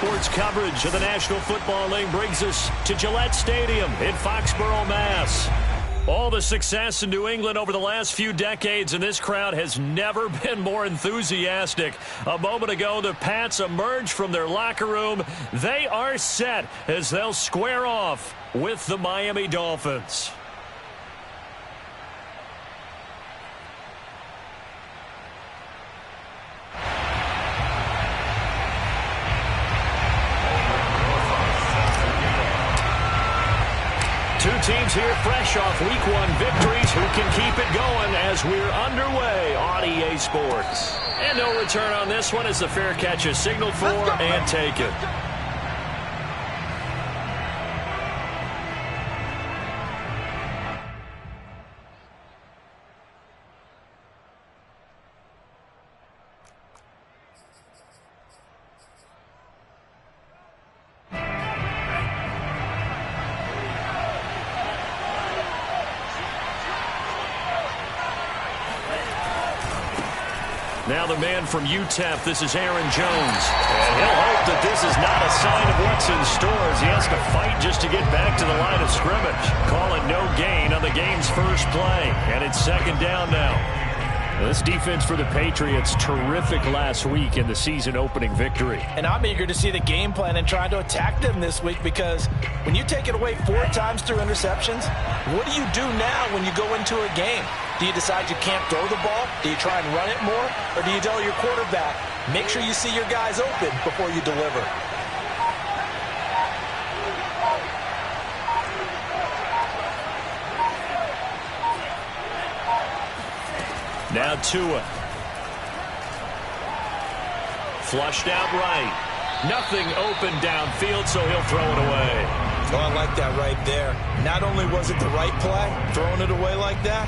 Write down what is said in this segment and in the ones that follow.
Sports coverage of the National Football League brings us to Gillette Stadium in Foxborough, Mass. All the success in New England over the last few decades, and this crowd has never been more enthusiastic. A moment ago, the Pats emerged from their locker room. They are set as they'll square off with the Miami Dolphins. Two teams here fresh off Week 1 victories who can keep it going as we're underway on EA Sports. And no return on this one as the fair catch is signaled for and taken. Now the man from UTEP, this is Aaron Jones. And he'll hope that this is not a sign of what's in store as he has to fight just to get back to the line of scrimmage. Call it no gain on the game's first play. And it's second down now. This defense for the Patriots, terrific last week in the season-opening victory. And I'm eager to see the game plan and try to attack them this week because when you take it away 4 times through interceptions, what do you do now when you go into a game? Do you decide you can't throw the ball? Do you try and run it more? Or do you tell your quarterback, make sure you see your guys open before you deliver? Now Tua. Flushed out right. Nothing open downfield, so he'll throw it away. Oh, I like that right there. Not only was it the right play, throwing it away like that,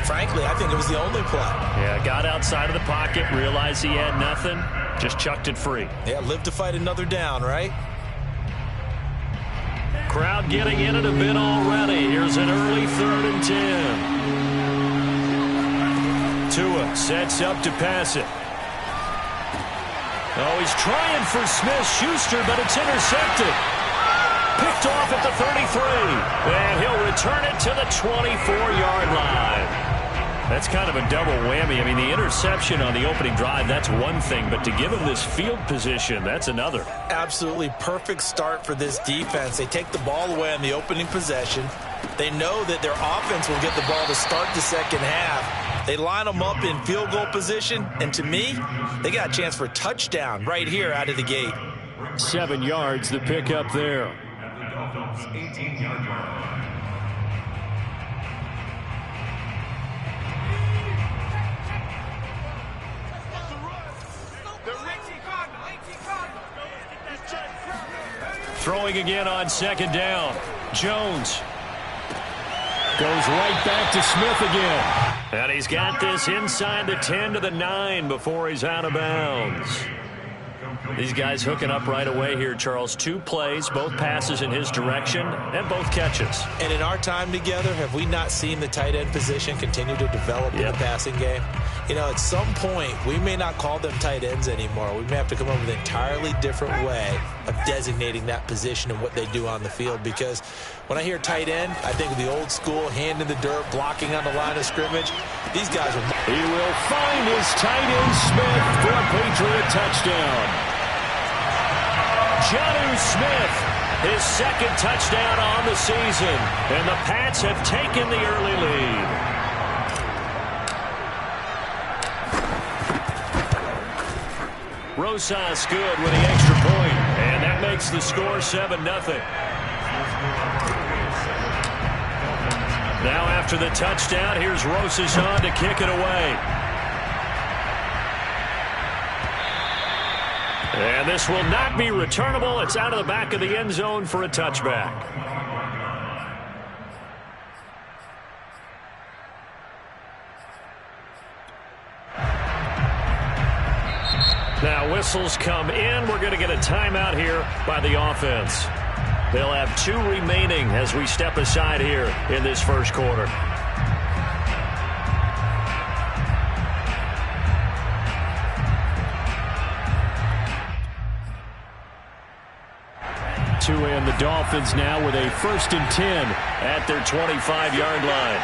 frankly, I think it was the only play. Yeah, got outside of the pocket, realized he had nothing, just chucked it free. Yeah, live to fight another down, right? Crowd getting in it a bit already. Here's an early 3rd and 10. Tua sets up to pass it. Oh, he's trying for Smith-Schuster, but it's intercepted. Picked off at the 33. And he'll return it to the 24-yard line. That's kind of a double whammy. I mean, the interception on the opening drive, that's one thing. But to give him this field position, that's another. Absolutely perfect start for this defense. They take the ball away on the opening possession. They know that their offense will get the ball to start the second half. They line them up in field goal position, and to me, they got a chance for a touchdown right here out of the gate. 7 yards, the pickup there. 18-yard line. Throwing again on second down. Jones goes right back to Smith again. And he's got this inside the 10 to the 9 before he's out of bounds. These guys hooking up right away here, Charles. 2 plays, both passes in his direction, and both catches. And in our time together, have we not seen the tight end position continue to develop in the passing game? You know, at some point, we may not call them tight ends anymore. We may have to come up with an entirely different way of designating that position and what they do on the field. Because when I hear tight end, I think of the old school, hand in the dirt, blocking on the line of scrimmage. These guys are... He will find his tight end, Smith, for a Patriot touchdown. Jonnu Smith, his second touchdown on the season. And the Pats have taken the early lead. Rosas good with the extra point, and that makes the score 7-0. Now after the touchdown, here's Rosas on to kick it away. And this will not be returnable. It's out of the back of the end zone for a touchback. Now whistles come in. We're going to get a timeout here by the offense. They'll have 2 remaining as we step aside here in this first quarter. two in. The Dolphins now with a 1st and 10 at their 25-yard line.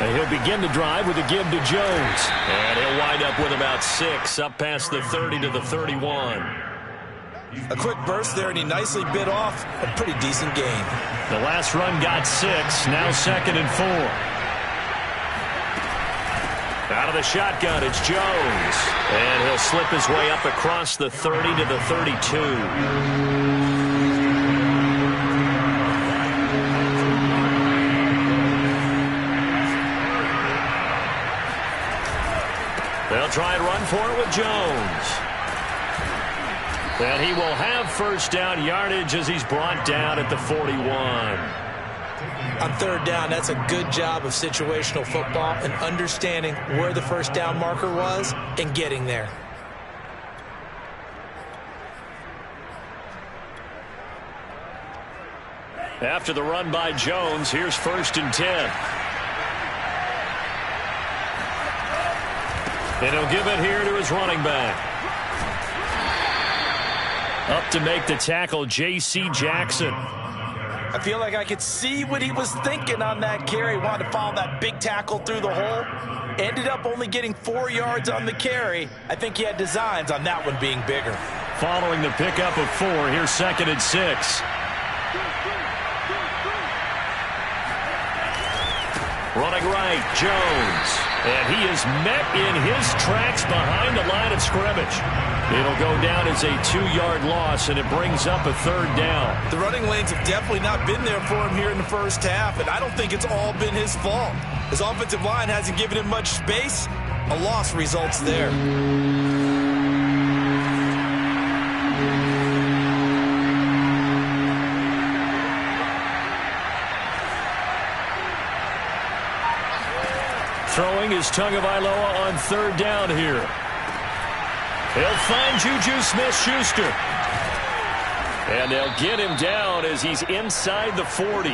And he'll begin the drive with a give to Jones. And he'll wind up with about 6 up past the 30 to the 31. A quick burst there, and he nicely bit off a pretty decent gain. The last run got 6. Now 2nd and 4. Out of the shotgun, it's Jones. And he'll slip his way up across the 30 to the 32. They'll try and run for it with Jones. And he will have 1st down yardage as he's brought down at the 41. On 3rd down, that's a good job of situational football and understanding where the 1st down marker was and getting there. After the run by Jones, here's 1st and 10. And he'll give it here to his running back. Up to make the tackle, J.C. Jackson. I feel like I could see what he was thinking on that carry. Wanted to follow that big tackle through the hole. Ended up only getting 4 yards on the carry. I think he had designs on that one being bigger. Following the pickup of 4, here's 2nd and 6. Running right, Jones. And he is met in his tracks behind the line of scrimmage. It'll go down as a 2-yard loss, and it brings up a 3rd down. The running lanes have definitely not been there for him here in the 1st half, and I don't think it's all been his fault. His offensive line hasn't given him much space. A loss results there. Throwing is Tagovailoa on 3rd down here. He'll find Juju Smith-Schuster. And they'll get him down as he's inside the 40.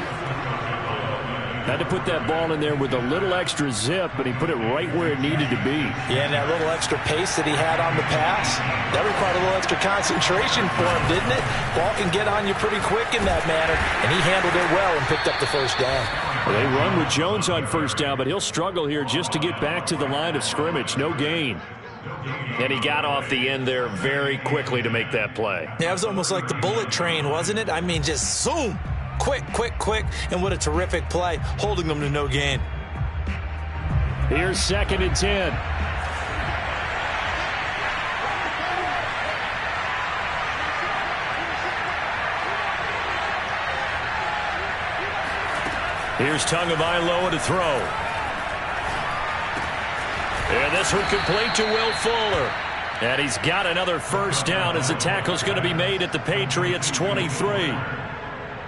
Had to put that ball in there with a little extra zip, but he put it right where it needed to be. Yeah, and that little extra pace that he had on the pass, that required a little extra concentration for him, didn't it? Ball can get on you pretty quick in that manner, and he handled it well and picked up the 1st down. Well, they run with Jones on 1st down, but he'll struggle here just to get back to the line of scrimmage. No gain. And he got off the end there very quickly to make that play. Yeah, it was almost like the bullet train, wasn't it? I mean, just zoom. Quick, quick, quick. And what a terrific play, holding them to no gain. Here's 2nd and 10. Here's Tagovailoa to throw. And this one complete to Will Fuller. And he's got another 1st down as the tackle's going to be made at the Patriots 23.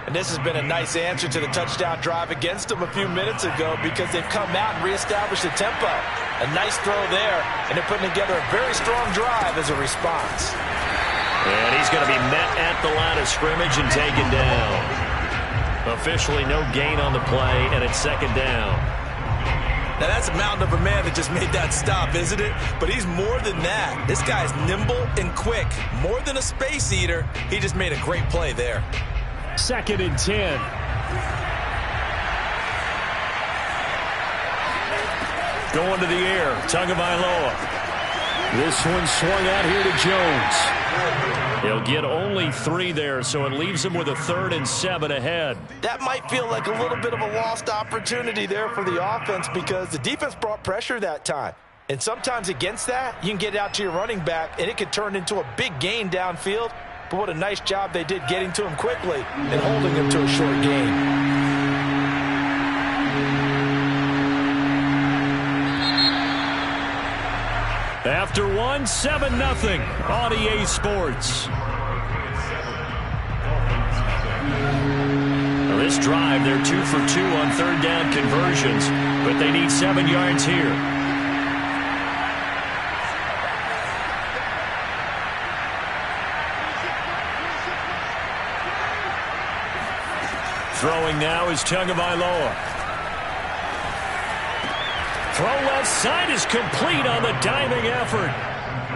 And this has been a nice answer to the touchdown drive against them a few minutes ago because they've come out and reestablished the tempo. A nice throw there, and they're putting together a very strong drive as a response. And he's going to be met at the line of scrimmage and taken down. Officially no gain on the play, and it's 2nd down. Now that's a mountain of a man that just made that stop, isn't it? But he's more than that. This guy's nimble and quick. More than a space eater. He just made a great play there. 2nd and 10. Going to the air, Tagovailoa. This one swung out here to Jones. He'll get only 3 there, so it leaves him with a 3rd and 7 ahead. That might feel like a little bit of a lost opportunity there for the offense because the defense brought pressure that time. And sometimes against that, you can get out to your running back, and it could turn into a big gain downfield. But what a nice job they did getting to him quickly and holding him to a short gain. After 1, 7-0 on EA Sports. Now this drive, they're 2 for 2 on 3rd down conversions, but they need 7 yards here. Throwing now is Tagovailoa. Throw left side is complete on the diving effort.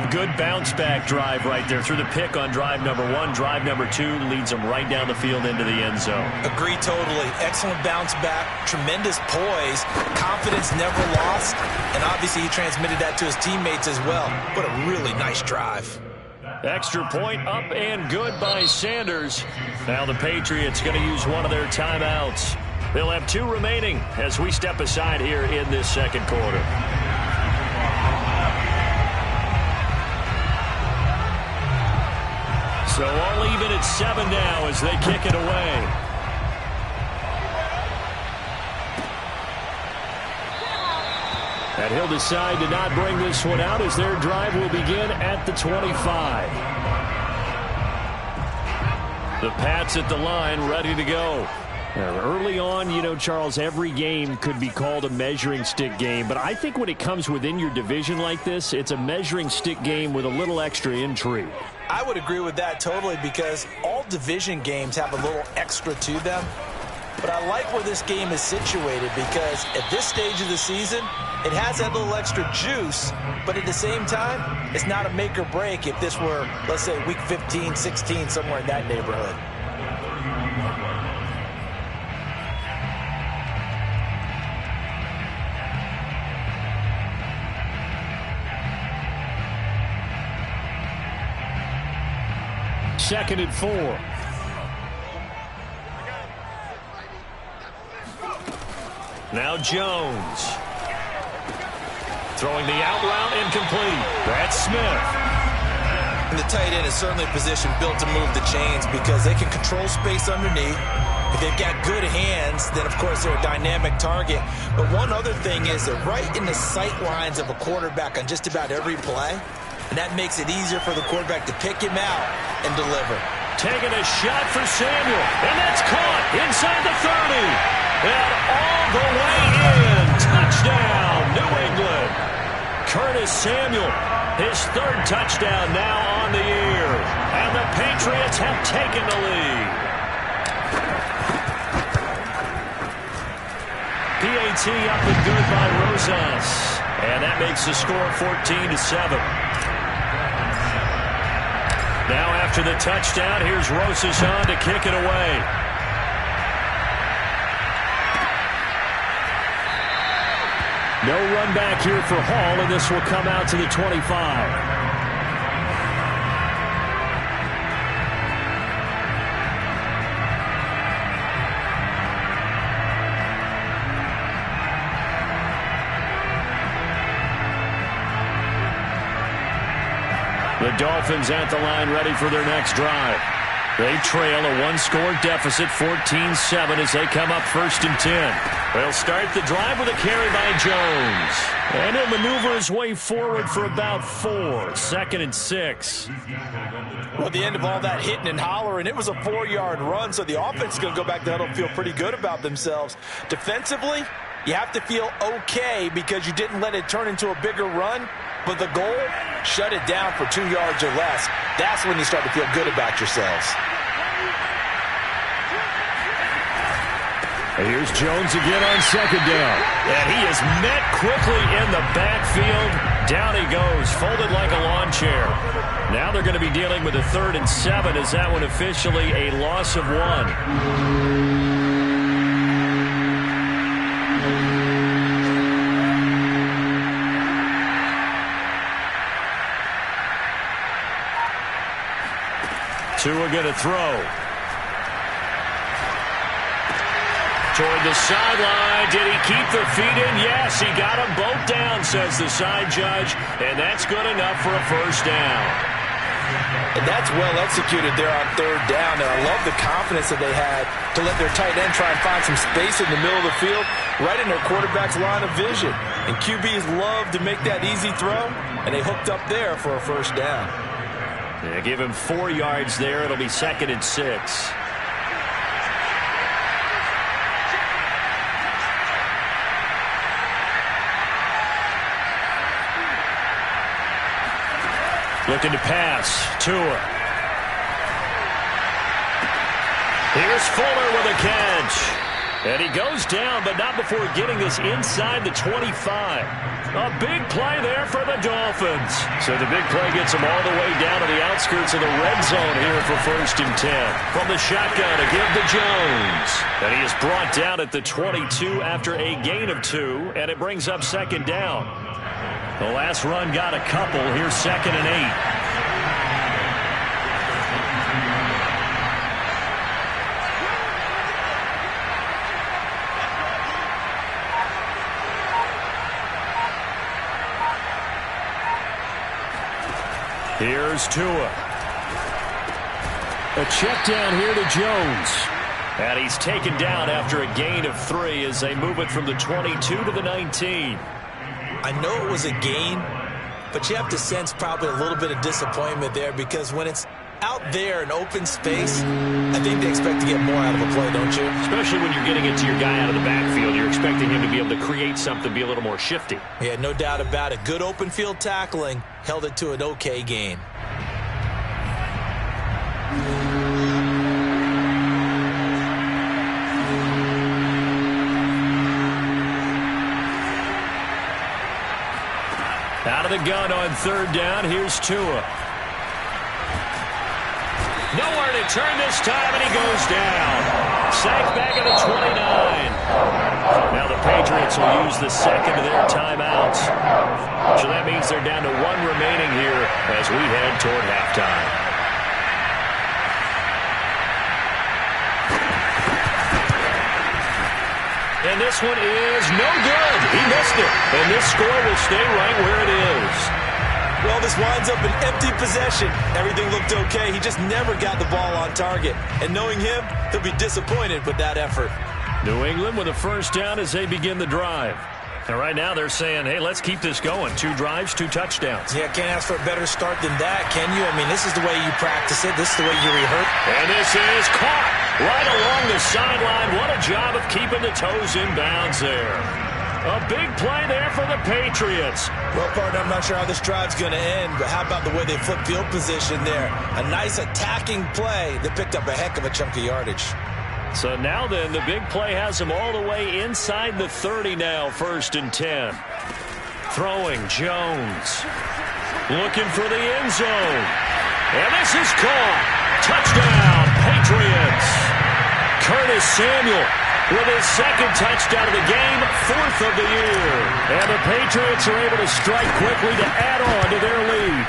Good bounce-back drive right there through the pick on drive number 1. Drive number 2 leads them right down the field into the end zone. Agree totally. Excellent bounce back, tremendous poise, confidence never lost, and obviously he transmitted that to his teammates as well. What a really nice drive. Extra point up and good by Sanders. Now the Patriots going to use one of their timeouts. They'll have 2 remaining as we step aside here in this second quarter. So all even at 7 now as they kick it away. And he'll decide to not bring this one out as their drive will begin at the 25. The Pats at the line, ready to go. Early on, you know, Charles, every game could be called a measuring stick game. But I think when it comes within your division like this, it's a measuring stick game with a little extra intrigue. I would agree with that totally because all division games have a little extra to them. But I like where this game is situated because at this stage of the season, it has that little extra juice. But at the same time, it's not a make or break if this were, let's say, week 15, 16, somewhere in that neighborhood. Second and 4. Now Jones. Throwing the out route incomplete. That's Smith. And the tight end is certainly a position built to move the chains because they can control space underneath. If they've got good hands, then of course they're a dynamic target. But one other thing is they're right in the sight lines of a quarterback on just about every play. And that makes it easier for the quarterback to pick him out and deliver. Taking a shot for Samuel. And that's caught inside the 30. And all the way in. Touchdown, New England. Curtis Samuel, his 3rd touchdown now on the year. And the Patriots have taken the lead. PAT up and good by Rosas. And that makes the score 14-7. Now after the touchdown, here's Rosas on to kick it away. No run back here for Hall, and this will come out to the 25. The Dolphins at the line ready for their next drive. They trail a 1-score deficit, 14-7, as they come up 1st and 10. They'll start the drive with a carry by Jones. And he'll maneuver his way forward for about 4. 2nd and 6. Well, at the end of all that hitting and hollering, it was a 4-yard run, so the offense is going to go back to the huddle and feel pretty good about themselves. Defensively, you have to feel okay because you didn't let it turn into a bigger run. But the goal, shut it down for 2 yards or less. That's when you start to feel good about yourselves. And here's Jones again on 2nd down. And he is met quickly in the backfield. Down he goes, folded like a lawn chair. Now they're going to be dealing with a 3rd and 7. Is that one officially a loss of 1? Tua going to throw. Toward the sideline. Did he keep the feet in? Yes, he got them both down, says the side judge. And that's good enough for a 1st down. And that's well executed there on 3rd down. And I love the confidence that they had to let their tight end try and find some space in the middle of the field, right in their quarterback's line of vision. And QBs love to make that easy throw, and they hooked up there for a 1st down. Yeah, give him 4 yards there. It'll be 2nd and 6. Looking to pass. Tua. Here's Fuller with a catch. And he goes down, but not before getting this inside the 25. A big play there for the Dolphins. So the big play gets them all the way down to the outskirts of the red zone here for 1st and 10. From the shotgun to give to Jones. And he is brought down at the 22 after a gain of 2, and it brings up 2nd down. The last run got a couple. Here's 2nd and 8. Here's Tua. A check down here to Jones. And he's taken down after a gain of 3 as they move it from the 22 to the 19. I know it was a gain, but you have to sense probably a little bit of disappointment there because when it's out there in open space, I think they expect to get more out of a play, don't you? Especially when you're getting it to your guy out of the backfield. You're expecting him to be able to create something, be a little more shifty. Yeah, no doubt about it. Good open field tackling held it to an okay gain. Out of the gun on 3rd down. Here's Tua. Nowhere to turn this time, and he goes down. Sacked back at the 29. Now the Patriots will use the 2nd of their timeouts. So that means they're down to 1 remaining here as we head toward halftime. And this one is no good. He missed it. And this score will stay right where it is. Well, this winds up an empty possession. Everything looked okay. He just never got the ball on target. And knowing him, he'll be disappointed with that effort. New England with a 1st down as they begin the drive. And right now they're saying, hey, let's keep this going. 2 drives, 2 touchdowns. Yeah, can't ask for a better start than that, can you? I mean, this is the way you practice it. This is the way you rehearse. And this is caught right along the sideline. What a job of keeping the toes in bounds there. A big play there for the Patriots. Well, partner, I'm not sure how this drive's going to end, but how about the way they flip field position there? A nice attacking play that picked up a heck of a chunk of yardage. So now then, the big play has them all the way inside the 30 now, 1st and 10. Throwing, Jones. Looking for the end zone. And this is caught. Touchdown, Patriots. Curtis Samuel with his 2nd touchdown of the game, 4th of the year. And the Patriots are able to strike quickly to add on to their lead.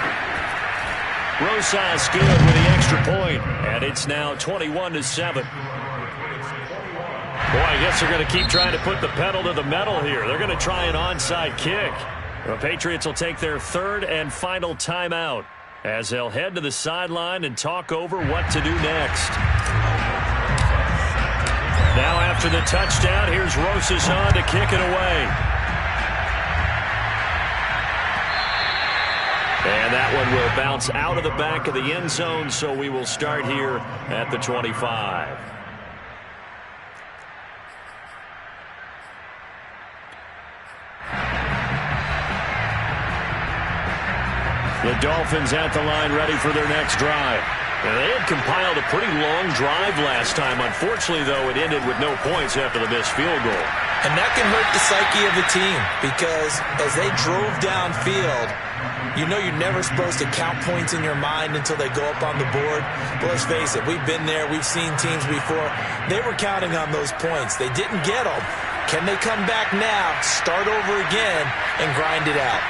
Rosas good with the extra point, and it's now 21-7. Boy, I guess they're going to keep trying to put the pedal to the metal here. They're going to try an onside kick. The Patriots will take their 3rd and final timeout as they'll head to the sideline and talk over what to do next. Now after the touchdown, here's Rosas on to kick it away. And that one will bounce out of the back of the end zone, so we will start here at the 25. The Dolphins at the line ready for their next drive. Now, they had compiled a pretty long drive last time. Unfortunately, though, it ended with no points after the missed field goal. And that can hurt the psyche of the team because as they drove downfield, you know you're never supposed to count points in your mind until they go up on the board. But let's face it, we've been there. We've seen teams before. They were counting on those points. They didn't get them. Can they come back now, start over again, and grind it out?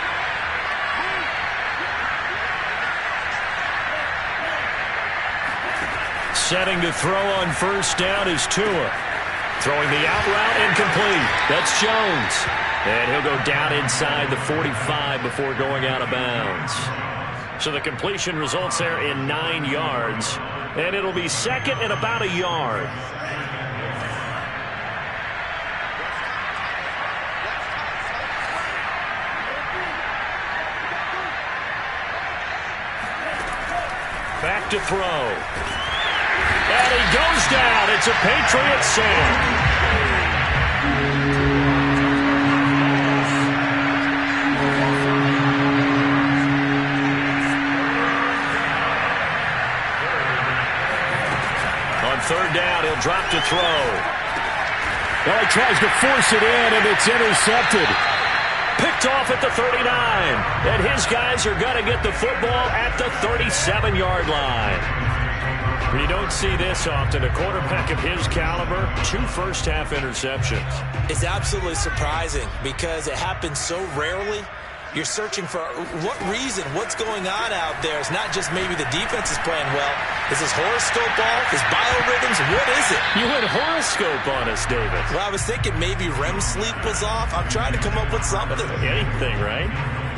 Setting to throw on 1st down is Tua. Throwing the out route incomplete. That's Jones. And he'll go down inside the 45 before going out of bounds. So the completion results there in 9 yards. And it'll be 2nd and about a yard. Back to throw. And he goes down. It's a Patriots sack. On 3rd down, he'll drop to throw. Well, he tries to force it in, and it's intercepted. Picked off at the 39. And his guys are going to get the football at the 37-yard line. You don't see this often. A quarterback of his caliber, 2 first-half interceptions. It's absolutely surprising because it happens so rarely. You're searching for what reason, what's going on out there. It's not just maybe the defense is playing well. Is his horoscope off? His biorhythms? What is it? You went horoscope on us, David. Well, I was thinking maybe REM sleep was off. I'm trying to come up with something. Anything, right?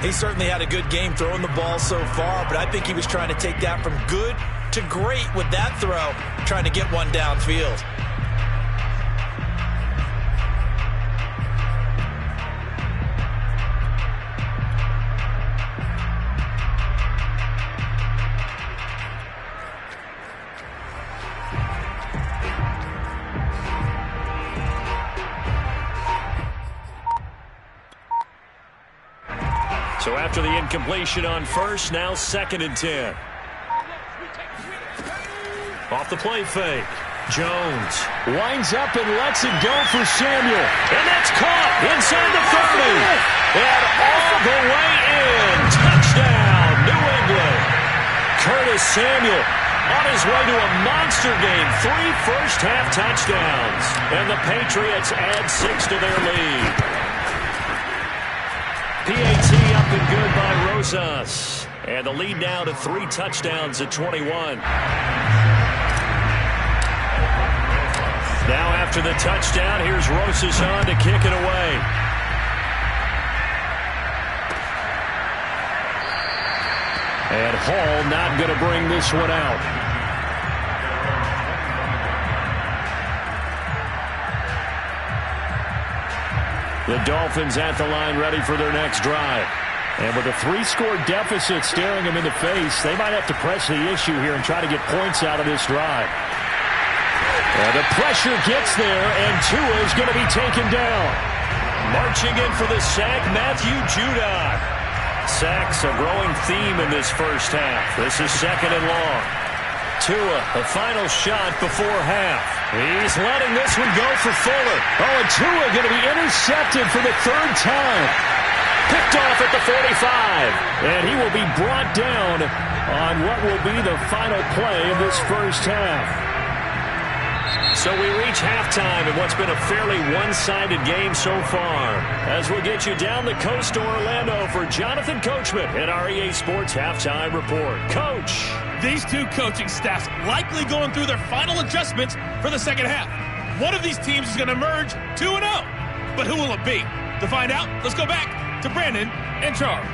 He certainly had a good game throwing the ball so far, but I think he was trying to take that from good to great with that throw, trying to get one downfield. So after the incompletion on first, now 2nd and 10. Off the play fake. Jones winds up and lets it go for Samuel. And that's caught inside the 30. And all the way in. Touchdown, New England. Curtis Samuel on his way to a monster game. 3 first-half touchdowns. And the Patriots add 6 to their lead. PAT up and good by Rosas. And the lead now to 3 touchdowns at 21. Now after the touchdown, here's Rosas on to kick it away. And Hall not going to bring this one out. The Dolphins at the line ready for their next drive. And with a 3-score deficit staring them in the face, they might have to press the issue here and try to get points out of this drive. The pressure gets there, and Tua is going to be taken down. Marching in for the sack, Matthew Judon. Sacks a growing theme in this first half. This is 2nd and long. Tua, the final shot before half. He's letting this one go for Fuller. Oh, and Tua going to be intercepted for the 3rd time. Picked off at the 45. And he will be brought down on what will be the final play of this first half. So we reach halftime in what's been a fairly one-sided game so far. As we'll get you down the coast to Orlando for Jonathan Coachman at our EA Sports Halftime Report. Coach! These 2 coaching staffs likely going through their final adjustments for the second half. One of these teams is going to emerge 2-0. But who will it be? To find out, let's go back to Brandon and Charles.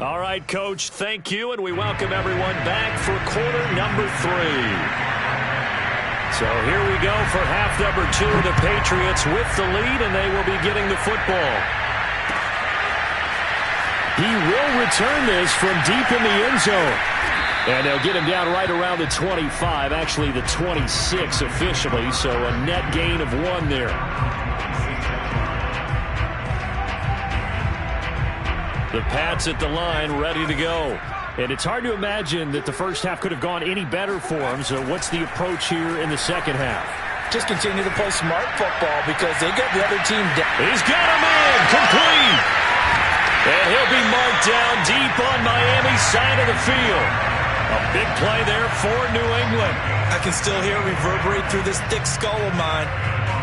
All right, Coach, thank you, and we welcome everyone back for quarter number 3. So here we go for half number 2. The Patriots with the lead, and they will be getting the football. He will return this from deep in the end zone. And they'll get him down right around the 25, actually the 26 officially, so a net gain of 1 there. The Pats at the line, ready to go. And it's hard to imagine that the first half could have gone any better for them. So what's the approach here in the second half? Just continue to play smart football because they got the other team down. He's got him in, complete. And he'll be marked down deep on Miami's side of the field. A big play there for New England. I can still hear it reverberate through this thick skull of mine.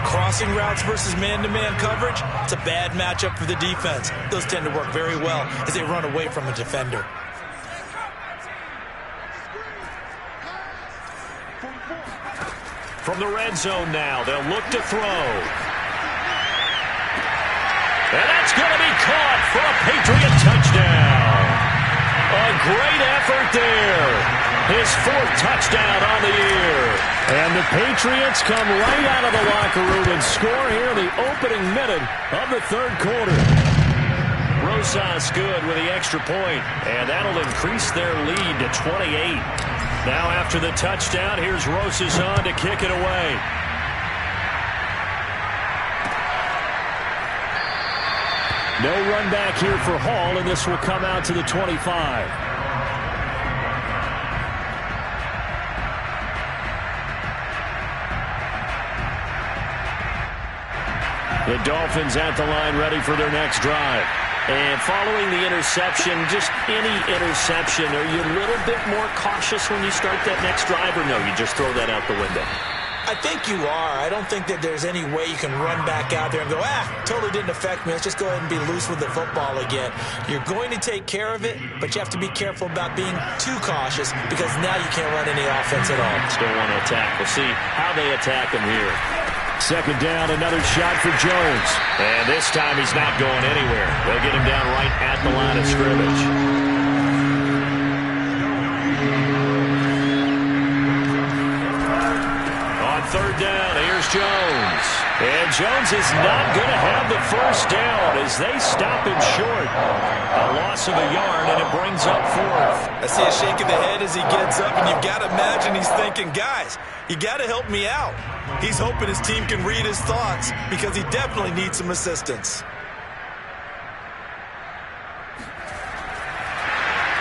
Crossing routes versus man-to-man coverage, it's a bad matchup for the defense. Those tend to work very well as they run away from a defender. From the red zone now, they'll look to throw. And that's going to be caught for a Patriot touchdown. A great effort there. His 4th touchdown on the year. And the Patriots come right out of the locker room and score here in the opening minute of the 3rd quarter. Rosas good with the extra point, and that'll increase their lead to 28. Now after the touchdown, here's Rosas on to kick it away. No run back here for Hall, and this will come out to the 25. The Dolphins at the line ready for their next drive. And following the interception, just any interception, are you a little bit more cautious when you start that next drive, or no, you just throw that out the window? I think you are. I don't think that there's any way you can run back out there and go, totally didn't affect me. Let's just go ahead and be loose with the football again. You're going to take care of it, but you have to be careful about being too cautious because now you can't run any offense at all. Still want to attack. We'll see how they attack him here. Second down, another shot for Jones. And this time he's not going anywhere. They'll get him down right at the line of scrimmage. On third down, here's Jones. And Jones is not going to have the first down as they stop him short. A loss of a yard, and it brings up fourth. I see a shake of the head as he gets up, and you've got to imagine he's thinking, guys, you got to help me out. He's hoping his team can read his thoughts because he definitely needs some assistance.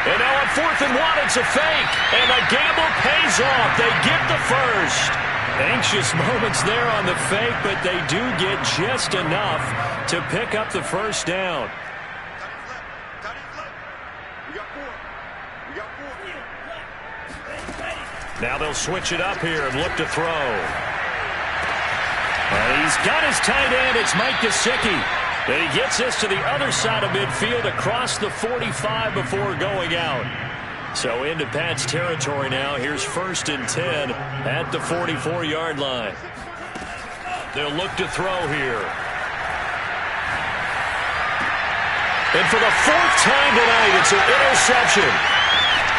And now on 4th and 1, it's a fake. And the gamble pays off. They get the first. Anxious moments there on the fake, but they do get just enough to pick up the first down. Now they'll switch it up here and look to throw. And he's got his tight end. It's Mike Gesicki. And he gets this to the other side of midfield across the 45 before going out. So into Pat's territory now. Here's 1st and 10 at the 44-yard line. They'll look to throw here. And for the 4th time tonight, it's an interception.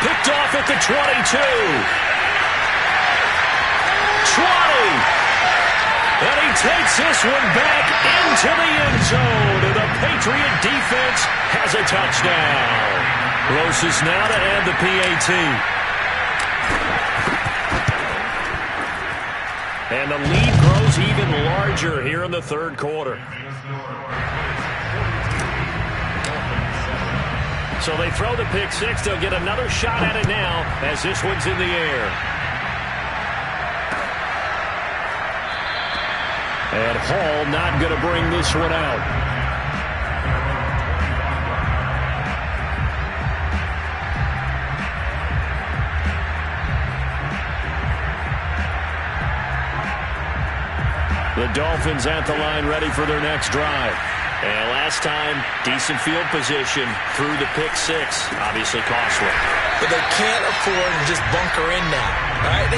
Picked off at the 22. 20. And he takes this one back into the end zone. And the Patriot defense has a touchdown. Closest now to add the PAT. And the lead grows even larger here in the third quarter. So they throw the pick six. They'll get another shot at it now as this one's in the air. And Hall not going to bring this one out. The Dolphins at the line ready for their next drive. And last time, decent field position through the pick six. Obviously costly. But they can't afford to just bunker in now. All right?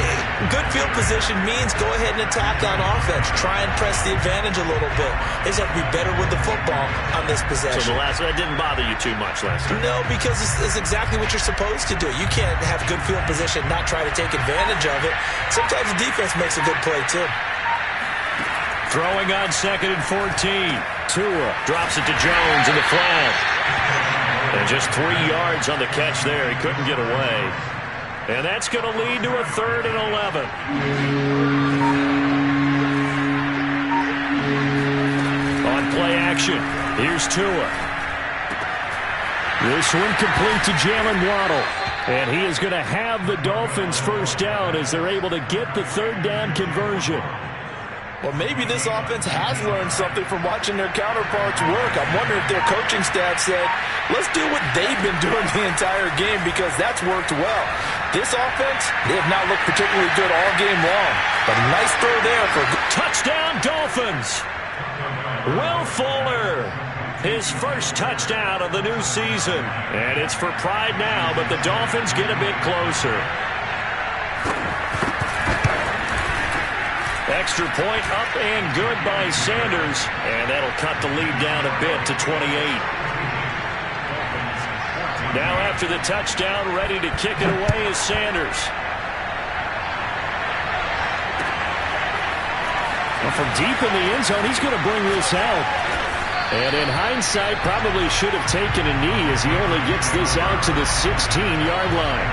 Good field position means go ahead and attack on offense. Try and press the advantage a little bit. They just have to be better with the football on this possession. So that didn't bother you too much last time? No, because it's exactly what you're supposed to do. You can't have good field position, not try to take advantage of it. Sometimes the defense makes a good play, too. Throwing on 2nd and 14. Tua drops it to Jones in the flat. And just 3 yards on the catch there. He couldn't get away. And that's going to lead to a 3rd and 11. On play action, here's Tua. This one complete to Jalen Waddle. And he is going to have the Dolphins first down as they're able to get the 3rd down conversion. Well, maybe this offense has learned something from watching their counterparts work. I'm wondering if their coaching staff said, let's do what they've been doing the entire game because that's worked well. This offense, they have not looked particularly good all game long. But a nice throw there for touchdown Dolphins. Will Fuller, his first touchdown of the new season. And it's for pride now, but the Dolphins get a bit closer. Extra point up and good by Sanders. And that'll cut the lead down a bit to 28. Now after the touchdown, ready to kick it away is Sanders. Well, from deep in the end zone, he's going to bring this out. And in hindsight, probably should have taken a knee as he only gets this out to the 16-yard line.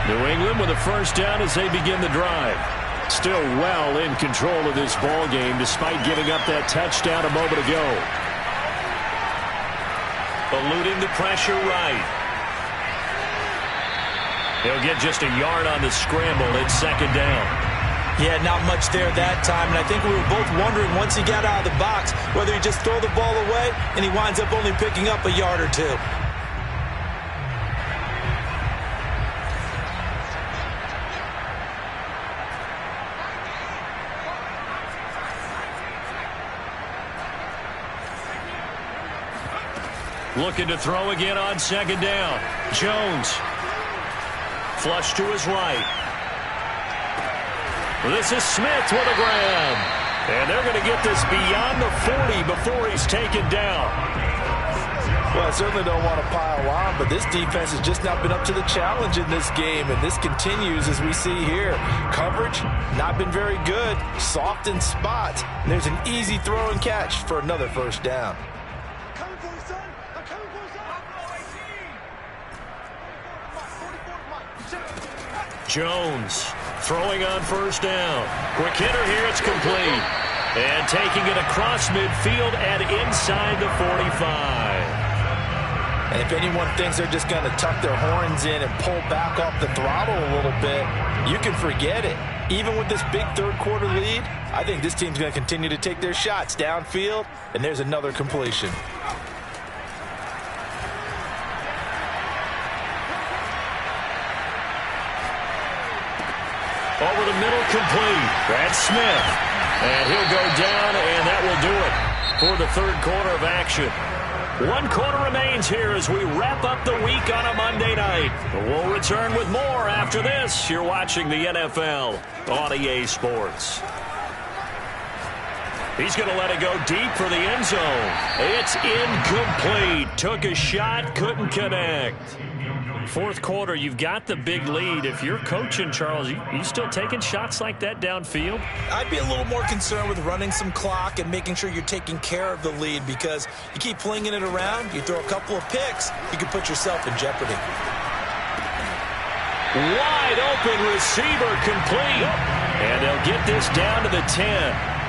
New England with a first down as they begin the drive. Still well in control of this ball game despite giving up that touchdown a moment ago. Eluding the pressure right. He'll get just a yard on the scramble. It's second down. Yeah, not much there that time, and I think we were both wondering once he got out of the box whether he just throw the ball away and he winds up only picking up a yard or two. Looking to throw again on second down. Jones. Flush to his right. This is Smith with a grab. And they're going to get this beyond the 40 before he's taken down. Well, I certainly don't want to pile on, but this defense has just not been up to the challenge in this game, and this continues as we see here. Coverage, not been very good. Soft in spots. And there's an easy throw and catch for another first down. Jones throwing on first down. Quick hitter here, it's complete. And taking it across midfield and inside the 45. And if anyone thinks they're just going to tuck their horns in and pull back off the throttle a little bit, you can forget it. Even with this big third-quarter lead, I think this team's going to continue to take their shots downfield, and there's another completion. Over the middle, complete. That's Smith. And he'll go down, and that will do it for the third quarter of action. 1 quarter remains here as we wrap up the week on a Monday night. We'll return with more after this. You're watching the NFL on EA Sports. He's going to let it go deep for the end zone. It's incomplete. Took a shot, couldn't connect. Fourth quarter, you've got the big lead. If you're coaching, Charles, you still taking shots like that downfield? I'd be a little more concerned with running some clock and making sure you're taking care of the lead, because you keep flinging it around, you throw a couple of picks, you can put yourself in jeopardy. Wide open receiver complete. And they'll get this down to the 10.